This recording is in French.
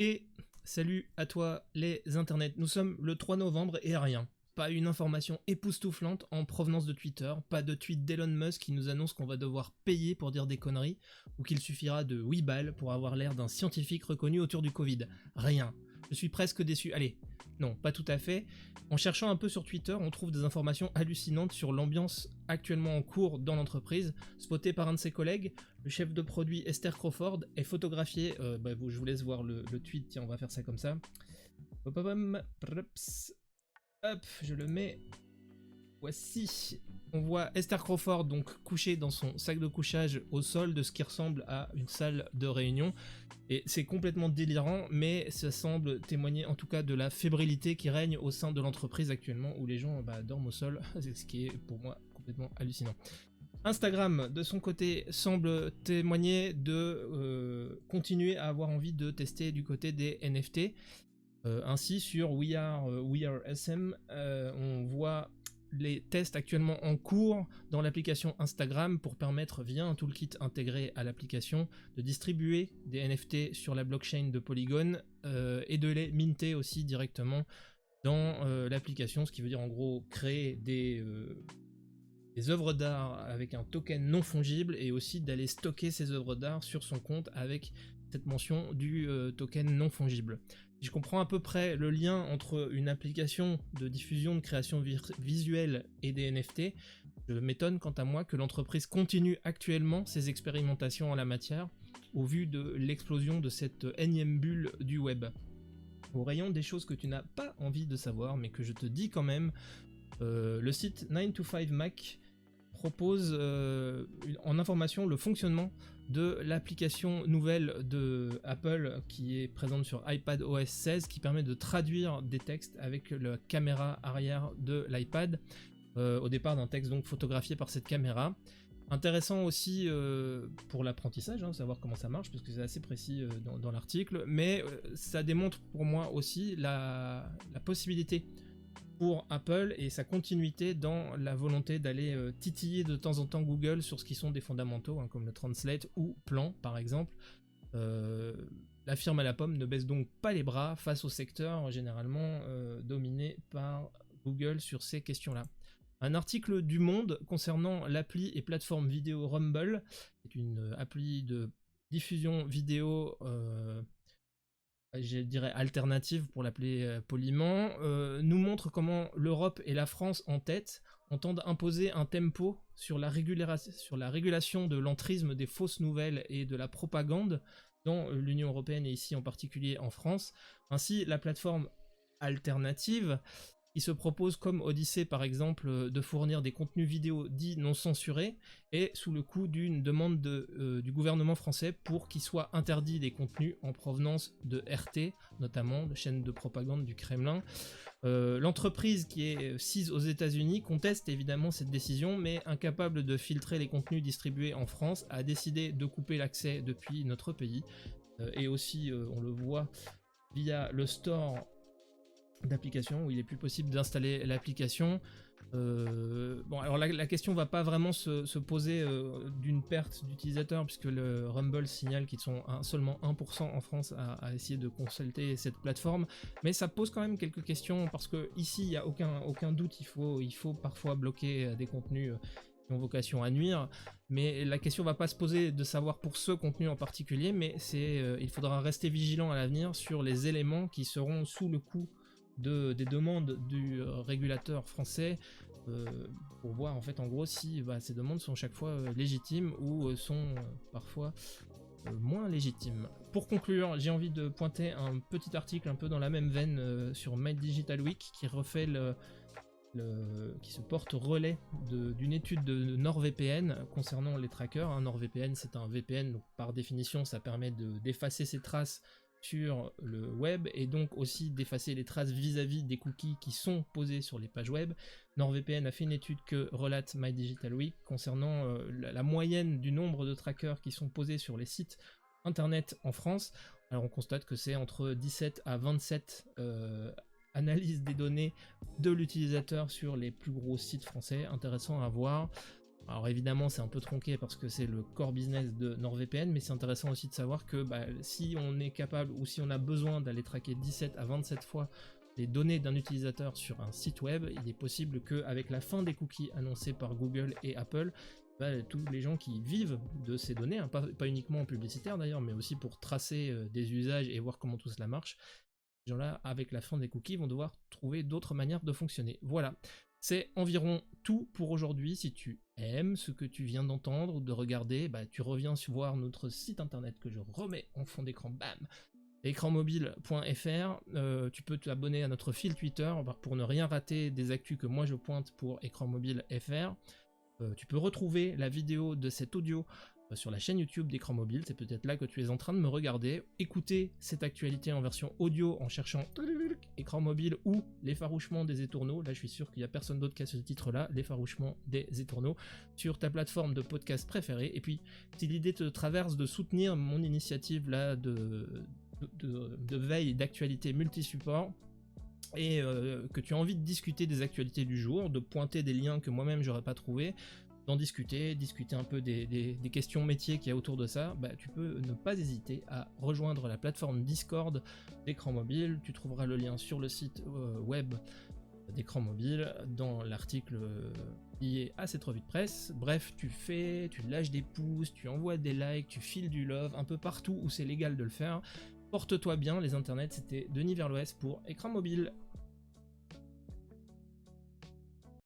Et salut à toi les internets, nous sommes le 3 novembre et rien. Pas une information époustouflante en provenance de Twitter, pas de tweet d'Elon Musk qui nous annonce qu'on va devoir payer pour dire des conneries, ou qu'il suffira de 8 balles pour avoir l'air d'un scientifique reconnu autour du Covid. Rien. Je suis presque déçu. Allez, non, pas tout à fait. En cherchant un peu sur Twitter, on trouve des informations hallucinantes sur l'ambiance actuellement en cours dans l'entreprise, spotée par un de ses collègues. Le chef de produit Esther Crawford est photographié. Je vous laisse voir le tweet. Tiens, on va faire ça comme ça. Hop, je le mets. Voici. On voit Esther Crawford donc couchée dans son sac de couchage au sol de ce qui ressemble à une salle de réunion. Et c'est complètement délirant, mais ça semble témoigner en tout cas de la fébrilité qui règne au sein de l'entreprise actuellement, où les gens dorment au sol, c'est ce qui est pour moi complètement hallucinant. Instagram, de son côté, semble témoigner de continuer à avoir envie de tester du côté des NFT. Ainsi, sur We Are SM, on voit les tests actuellement en cours dans l'application Instagram pour permettre, via un toolkit intégré à l'application, de distribuer des NFT sur la blockchain de Polygon et de les minter aussi directement dans l'application, ce qui veut dire en gros créer des œuvres d'art avec un token non fongible et aussi d'aller stocker ces œuvres d'art sur son compte avec cette mention du token non fongible. Si je comprends à peu près le lien entre une application de diffusion de création visuelle et des NFT, je m'étonne quant à moi que l'entreprise continue actuellement ses expérimentations en la matière au vu de l'explosion de cette énième bulle du web. Au rayon des choses que tu n'as pas envie de savoir mais que je te dis quand même, le site 9to5Mac propose en information le fonctionnement de l'application nouvelle de Apple qui est présente sur iPadOS 16 qui permet de traduire des textes avec la caméra arrière de l'iPad, au départ d'un texte donc photographié par cette caméra. Intéressant aussi pour l'apprentissage, savoir comment ça marche, parce que c'est assez précis dans l'article, mais ça démontre pour moi aussi la possibilité pour Apple et sa continuité dans la volonté d'aller titiller de temps en temps Google sur ce qui sont des fondamentaux, comme le Translate ou Plan par exemple. La firme à la pomme ne baisse donc pas les bras face au secteur généralement dominé par Google sur ces questions-là. Un article du Monde concernant l'appli et plateforme vidéo Rumble, c'est une appli de diffusion vidéo je dirais alternative pour l'appeler poliment, nous montre comment l'Europe et la France en tête entendent imposer un tempo sur la régulation de l'entrisme des fausses nouvelles et de la propagande dans l'Union européenne et ici en particulier en France. Ainsi, la plateforme alternative qui se propose comme Odyssée par exemple de fournir des contenus vidéo dits non censurés et sous le coup d'une demande du gouvernement français pour qu'il soit interdit des contenus en provenance de RT, notamment de chaînes de propagande du Kremlin. L'entreprise qui est sise aux États-Unis conteste évidemment cette décision, mais incapable de filtrer les contenus distribués en France, a décidé de couper l'accès depuis notre pays et aussi on le voit via le store d'application où il est plus possible d'installer l'application. Alors la question va pas vraiment se poser d'une perte d'utilisateurs puisque le Rumble signale qu'ils sont seulement 1% en France à essayer de consulter cette plateforme, mais ça pose quand même quelques questions parce que ici il y a aucun doute, il faut parfois bloquer des contenus qui ont vocation à nuire, mais la question va pas se poser de savoir pour ce contenu en particulier, mais il faudra rester vigilant à l'avenir sur les éléments qui seront sous le coup des demandes du régulateur français pour voir en fait en gros si ces demandes sont chaque fois légitimes ou sont parfois moins légitimes. Pour conclure, j'ai envie de pointer un petit article un peu dans la même veine sur My Digital Week qui refait qui se porte relais d'une étude de NordVPN concernant les trackers. NordVPN c'est un VPN, donc par définition ça permet d'effacer ses traces sur le web et donc aussi d'effacer les traces vis-à-vis des cookies qui sont posés sur les pages web. NordVPN a fait une étude que relate My Digital Week concernant la moyenne du nombre de trackers qui sont posés sur les sites internet en France. Alors on constate que c'est entre 17 à 27 analyses des données de l'utilisateur sur les plus gros sites français. Intéressant à voir. Alors évidemment c'est un peu tronqué parce que c'est le core business de NordVPN, mais c'est intéressant aussi de savoir que si on est capable ou si on a besoin d'aller traquer 17 à 27 fois les données d'un utilisateur sur un site web, il est possible qu'avec la fin des cookies annoncés par Google et Apple, tous les gens qui vivent de ces données, hein, pas uniquement en publicitaire d'ailleurs, mais aussi pour tracer des usages et voir comment tout cela marche, ces gens-là, avec la fin des cookies, vont devoir trouver d'autres manières de fonctionner. Voilà, c'est environ tout pour aujourd'hui. Si tu aimes ce que tu viens d'entendre ou de regarder, tu reviens voir notre site internet que je remets en fond d'écran, bam, écranmobile.fr. Tu peux t'abonner à notre fil Twitter pour ne rien rater des actus que moi je pointe pour Écran Mobile FR. Tu peux retrouver la vidéo de cet audio sur la chaîne YouTube d'Écran Mobile, c'est peut-être là que tu es en train de me regarder. Écoutez cette actualité en version audio en cherchant Écran Mobile ou l'effarouchement des étourneaux. Là je suis sûr qu'il n'y a personne d'autre qui a ce titre là, l'effarouchement des étourneaux, sur ta plateforme de podcast préférée. Et puis si l'idée te traverse de soutenir mon initiative là de veille et d'actualité multi-support, et que tu as envie de discuter des actualités du jour, de pointer des liens que moi-même j'aurais pas trouvé, d'en discuter un peu des questions métiers qu'il y a autour de ça, tu peux ne pas hésiter à rejoindre la plateforme Discord d'Écran Mobile. Tu trouveras le lien sur le site web d'Écran Mobile dans l'article lié à cette revue de presse. Bref, tu lâches des pouces, tu envoies des likes, tu files du love un peu partout où c'est légal de le faire. Porte-toi bien les internets, c'était Denis vers l'Ouest pour Écran Mobile.